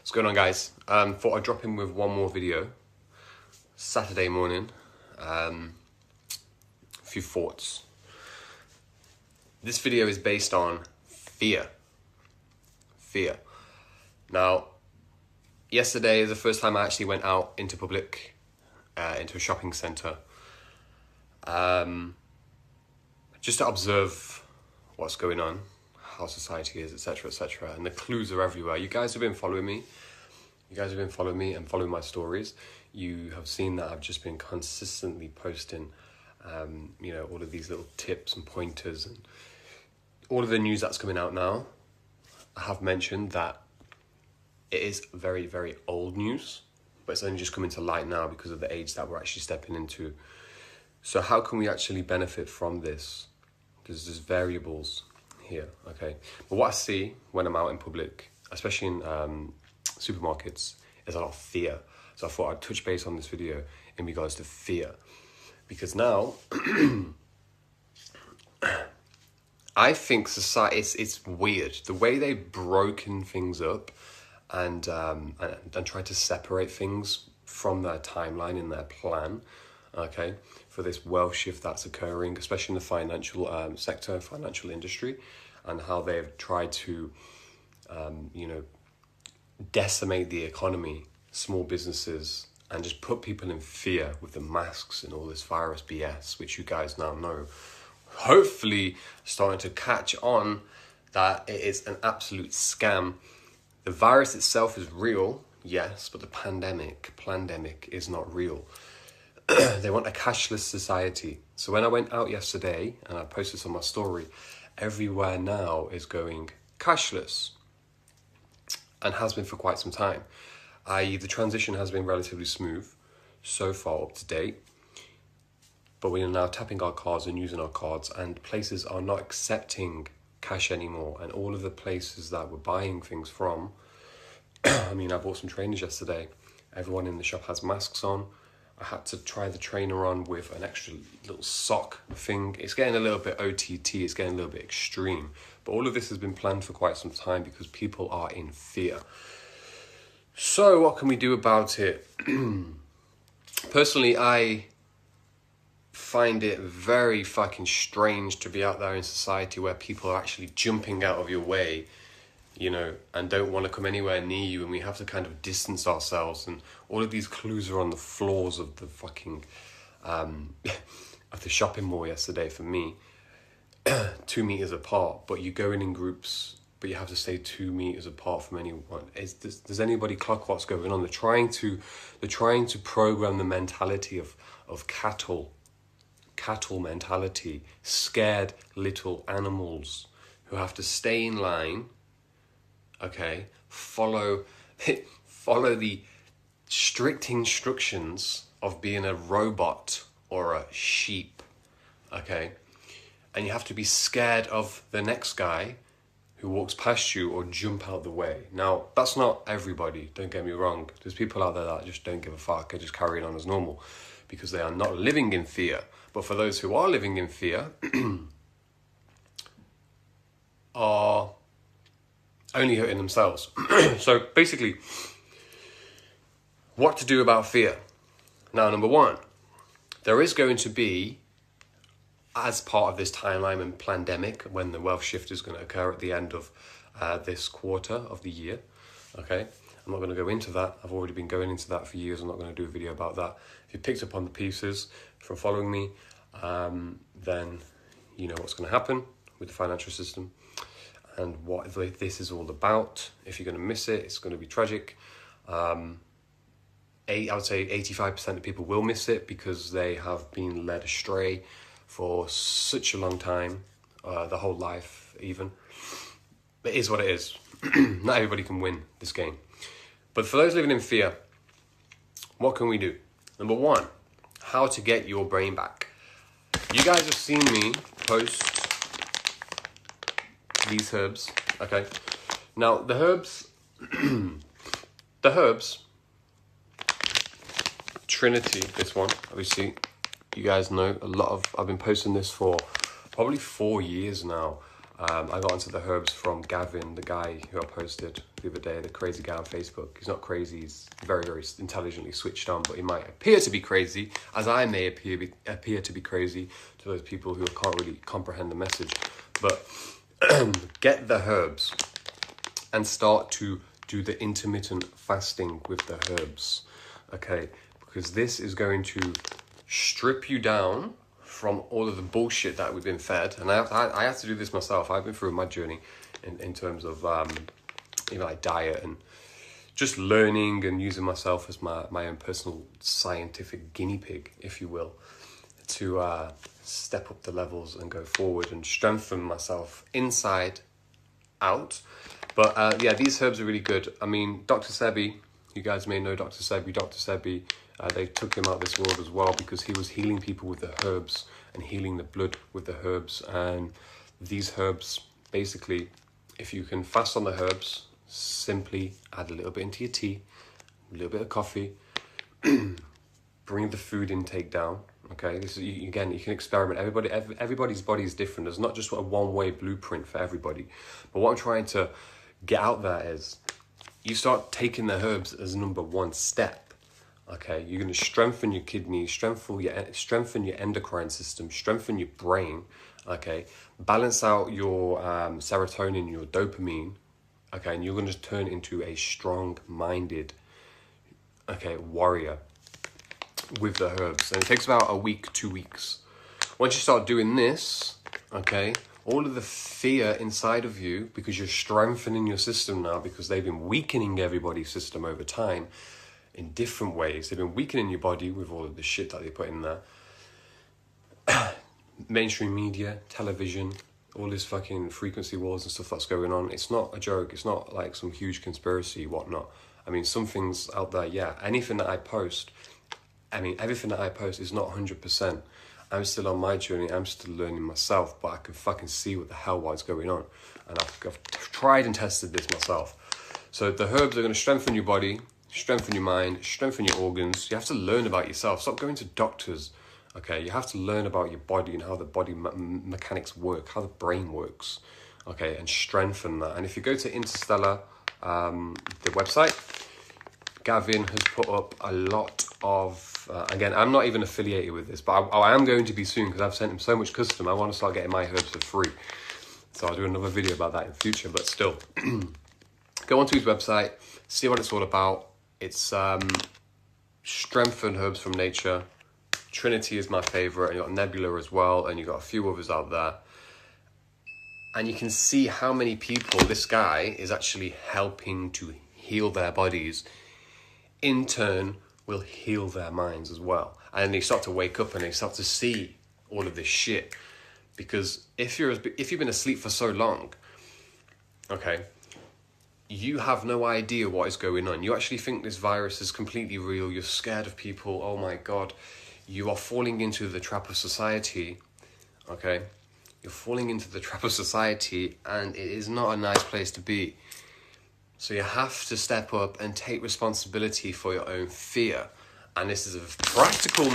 What's going on, guys? Thought I'd drop in with one more video. Saturday morning. A few thoughts. This video is based on fear. Fear. Now, yesterday is the first time I actually went out into public, into a shopping centre. Just to observe what's going on, how society is, etc., etc. And the clues are everywhere. You guys have been following me. You guys have been following me and following my stories. You have seen that I've just been consistently posting, all of these little tips and pointers and all of the news that's coming out now. I have mentioned that it is very, very old news, but it's only just coming to light now because of the age that we're actually stepping into. So how can we actually benefit from this? There's variables here, okay? But what I see when I'm out in public, especially in supermarkets, is a lot of fear. So I thought I'd touch base on this video in regards to fear. Because now, I think society, it's weird. The way they've broken things up and tried to separate things from their timeline in their plan, okay, for this wealth shift that's occurring, especially in the financial sector, financial industry, and how they've tried to, decimate the economy, small businesses, and just put people in fear with the masks and all this virus BS, which you guys now know. Hopefully starting to catch on that it is an absolute scam. The virus itself is real, yes, but the pandemic is not real. They want a cashless society. So when I went out yesterday, and I posted this on my story, everywhere now is going cashless, and has been for quite some time. I.e., the transition has been relatively smooth, so far up to date, but we are now tapping our cards and using our cards, and places are not accepting cash anymore, and all of the places that we're buying things from, I bought some trainers yesterday. Everyone in the shop has masks on. I had to try the trainer on with an extra little sock thing. It's getting a little bit OTT, it's getting a little bit extreme. But all of this has been planned for quite some time because people are in fear. So what can we do about it? Personally, I find it very fucking strange to be out there in society where people are actually jumping out of your way, and don't want to come anywhere near you, and we have to kind of distance ourselves, and all of these clues are on the floors of the fucking of the shopping mall yesterday for me. 2 meters apart, but you go in groups, but you have to stay 2 meters apart from anyone. Does anybody clock what's going on? They're trying to program the mentality of cattle mentality, scared little animals who have to stay in line. Okay, follow the strict instructions of being a robot or a sheep, okay? And you have to be scared of the next guy who walks past you or jump out the way. Now, that's not everybody, don't get me wrong. There's people out there that just don't give a fuck and just carry on as normal because they are not living in fear. But for those who are living in fear, are only hurting themselves. So basically, what to do about fear? Now, number one, there is going to be, as part of this timeline and pandemic, when the wealth shift is going to occur at the end of this quarter of the year, okay? I'm not going to go into that. I've already been going into that for years. I'm not going to do a video about that. If you picked up on the pieces from following me, then you know what's going to happen with the financial system and what this is all about. If you're going to miss it, it's going to be tragic. I would say 85% of people will miss it because they have been led astray for such a long time, the whole life even. It is what it is. Not everybody can win this game. But for those living in fear, what can we do? Number one, how to get your brain back. You guys have seen me post these herbs, okay? Now, the herbs, Trinity, this one, obviously, you guys know I've been posting this for probably 4 years now. I got into the herbs from Gavin, the guy who I posted the other day, the crazy guy on Facebook. He's not crazy, he's very, very intelligently switched on, but he might appear to be crazy, as I may appear to be crazy to those people who can't really comprehend the message. But get the herbs and start to do the intermittent fasting with the herbs, okay? Because this is going to strip you down from all of the bullshit that we've been fed. And I have to do this myself. I've been through my journey in terms of like diet and just learning and using myself as my own personal scientific guinea pig, if you will, to step up the levels and go forward and strengthen myself inside out. But yeah, these herbs are really good. I mean, Dr. Sebi, you guys may know Dr. Sebi. Dr. Sebi, they took him out of this world as well because he was healing people with the herbs and healing the blood with the herbs. And these herbs, basically, if you can fast on the herbs, simply add a little bit into your tea, a little bit of coffee, bring the food intake down. Okay, this is, again, you can experiment. Everybody's body is different. There's not just a one-way blueprint for everybody. But what I'm trying to get out there is you start taking the herbs as number one step. Okay, you're going to strengthen your kidneys, strengthen your endocrine system, strengthen your brain. Okay, balance out your serotonin, your dopamine. Okay, and you're going to turn into a strong-minded, warrior with the herbs. And it takes about a week, 2 weeks. Once you start doing this, okay, all of the fear inside of you, because you're strengthening your system now, because they've been weakening everybody's system over time in different ways. They've been weakening your body with all of the shit that they put in there. Mainstream media, television, all this fucking frequency wars and stuff that's going on. It's not a joke. It's not like some huge conspiracy, whatnot. I mean, some things out there, yeah. Everything that I post is not 100%. I'm still on my journey. I'm still learning myself, but I can fucking see what's going on. And I've tried and tested this myself. So the herbs are going to strengthen your body, strengthen your mind, strengthen your organs. You have to learn about yourself. Stop going to doctors. Okay, you have to learn about your body and how the body mechanics work, how the brain works. Okay, and strengthen that. And if you go to Interstellar, the website, Gavin has put up a lot of, again, I'm not even affiliated with this, but I am going to be soon because I've sent him so much custom. I want to start getting my herbs for free. So I'll do another video about that in the future, but still. Go onto his website, see what it's all about. It's strengthened herbs from nature. Trinity is my favorite, and you got Nebula as well, and you got a few others out there. And you can see how many people this guy is actually helping to heal their bodies. In turn, will heal their minds as well. And they start to wake up and they start to see all of this shit. Because if you've been asleep for so long, okay, you have no idea what is going on. You actually think this virus is completely real. You're scared of people. Oh my God. You are falling into the trap of society, okay? You're falling into the trap of society, and it is not a nice place to be. So you have to step up and take responsibility for your own fear. And this is a practical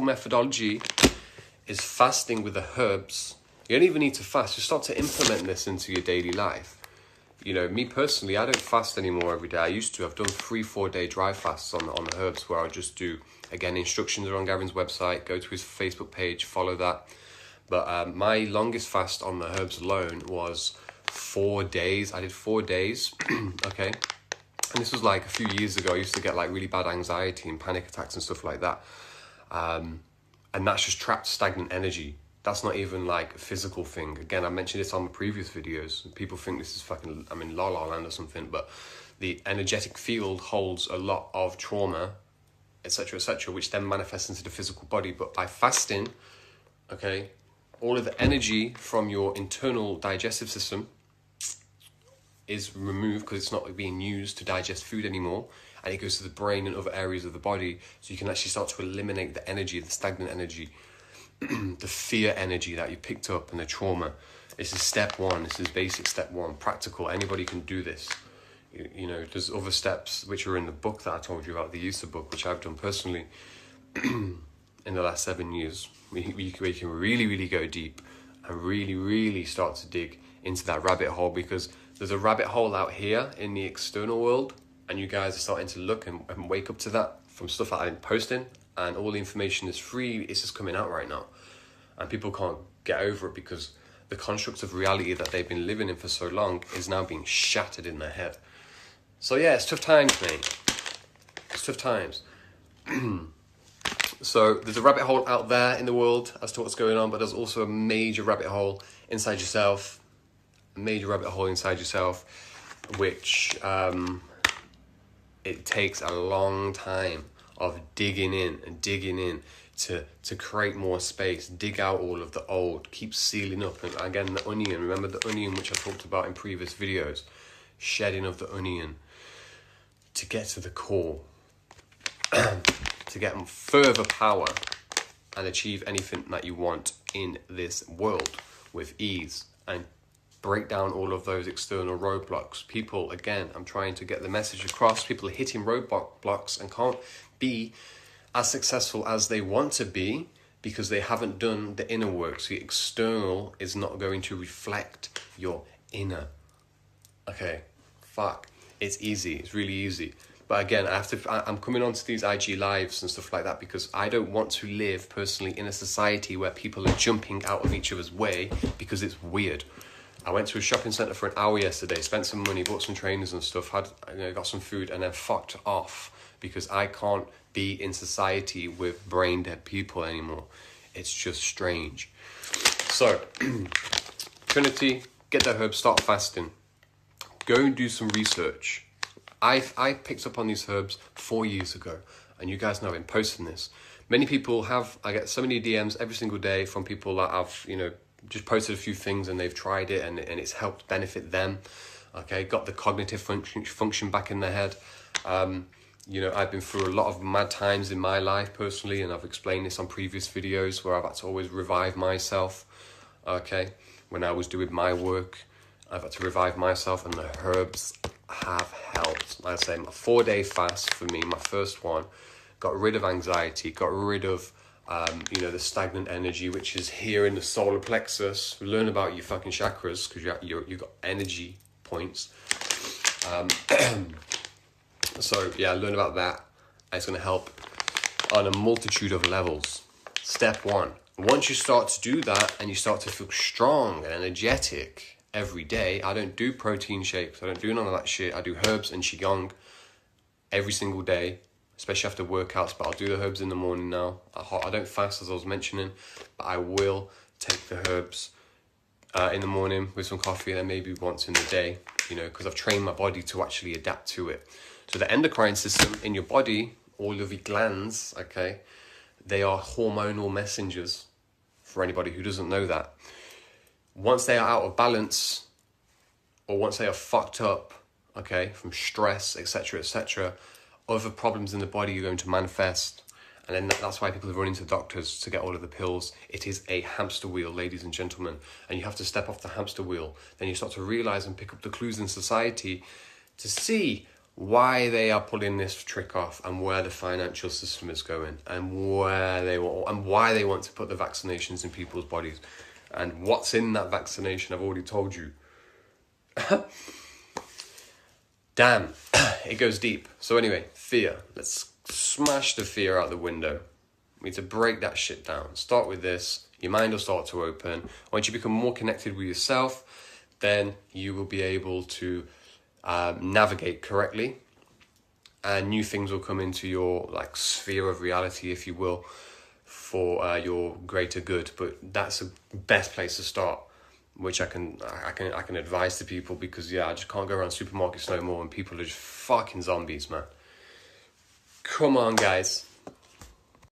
methodology is fasting with the herbs. You don't even need to fast. Just start to implement this into your daily life. You know, me personally, I don't fast anymore every day. I used to. I've done 3-4 day dry fasts on the herbs where I'll just do, again, instructions are on Gavin's website. Go to his Facebook page, follow that. But my longest fast on the herbs alone was 4 days. I did 4 days, okay? And this was like a few years ago. I used to get like really bad anxiety and panic attacks and stuff like that. And that's just trapped stagnant energy. That's not even like a physical thing. Again, I mentioned this on the previous videos. People think this is fucking, I'm in La La Land or something, but the energetic field holds a lot of trauma, etc., which then manifests into the physical body. But by fasting, okay, all of the energy from your internal digestive system is removed because it's not being used to digest food anymore, and it goes to the brain and other areas of the body, so you can actually start to eliminate the energy, the stagnant energy, the fear energy that you picked up and the trauma. This is step one. This is basic step one, practical. Anybody can do this. You know, there's other steps which are in the book that I told you about, the Yusa book, which I've done personally in the last 7 years. We can really, really go deep and and really, really start to dig into that rabbit hole, because there's a rabbit hole out here in the external world, and you guys are starting to look and wake up to that from stuff that I'm posting, and all the information is free. It's just coming out right now, and people can't get over it because the construct of reality that they've been living in for so long is now being shattered in their head. So yeah, it's tough times, mate. It's tough times. So there's a rabbit hole out there in the world as to what's going on, but there's also a major rabbit hole inside yourself. A major rabbit hole inside yourself, which it takes a long time of digging in to create more space, dig out all of the old, keep sealing up. And again, the onion, remember the onion, which I talked about in previous videos, shedding of the onion to get to the core, to get further power and achieve anything that you want in this world with ease, and break down all of those external roadblocks. People, again, I'm trying to get the message across, people are hitting roadblocks and can't be as successful as they want to be because they haven't done the inner work. So your external is not going to reflect your inner. Okay, fuck. It's easy. It's really easy. But again, I'm coming onto these IG lives and stuff like that because I don't want to live personally in a society where people are jumping out of each other's way because it's weird. I went to a shopping centre for an hour yesterday, spent some money, bought some trainers and stuff, got some food, and then fucked off because I can't be in society with brain dead people anymore. It's just strange. So, Trinity, get the herbs, start fasting. Go and do some research. I picked up on these herbs 4 years ago, and you guys know I've been posting this. Many people I get so many DMs every single day from people that I've, just posted a few things and they've tried it and it's helped benefit them. Okay, got the cognitive function back in their head. I've been through a lot of mad times in my life personally, and I've explained this on previous videos where I've had to always revive myself. Okay, when I was doing my work, I've had to revive myself, and the herbs have helped. Like I say, my 4-day fast for me, my first one, got rid of anxiety, got rid of the stagnant energy, which is here in the solar plexus. Learn about your fucking chakras because you've got energy points. So yeah, learn about that. It's going to help on a multitude of levels. Step 1. Once you start to do that and you start to feel strong and energetic every day, I don't do protein shakes. I don't do none of that shit. I do herbs and qigong every single day, especially after workouts, but I'll do the herbs in the morning now. I don't fast, as I was mentioning, but I will take the herbs in the morning with some coffee, and then maybe once in the day, because I've trained my body to actually adapt to it. So the endocrine system in your body, all of your glands, okay, they are hormonal messengers, for anybody who doesn't know that. Once they are out of balance, or once they are fucked up, okay, from stress, etc., other problems in the body are going to manifest. And then that's why people are running to doctors to get all of the pills. It is a hamster wheel, ladies and gentlemen. And you have to step off the hamster wheel. Then you start to realize and pick up the clues in society to see why they are pulling this trick off, and where the financial system is going, and why they want to put the vaccinations in people's bodies. And what's in that vaccination, I've already told you. Damn, it goes deep. So anyway, fear. Let's smash the fear out the window. We need to break that shit down. Start with this. Your mind will start to open. Once you become more connected with yourself, then you will be able to navigate correctly, and new things will come into your sphere of reality, if you will, for your greater good. But that's the best place to start, which I can advise to people, because I just can't go around supermarkets no more and people are just fucking zombies, man. Come on, guys.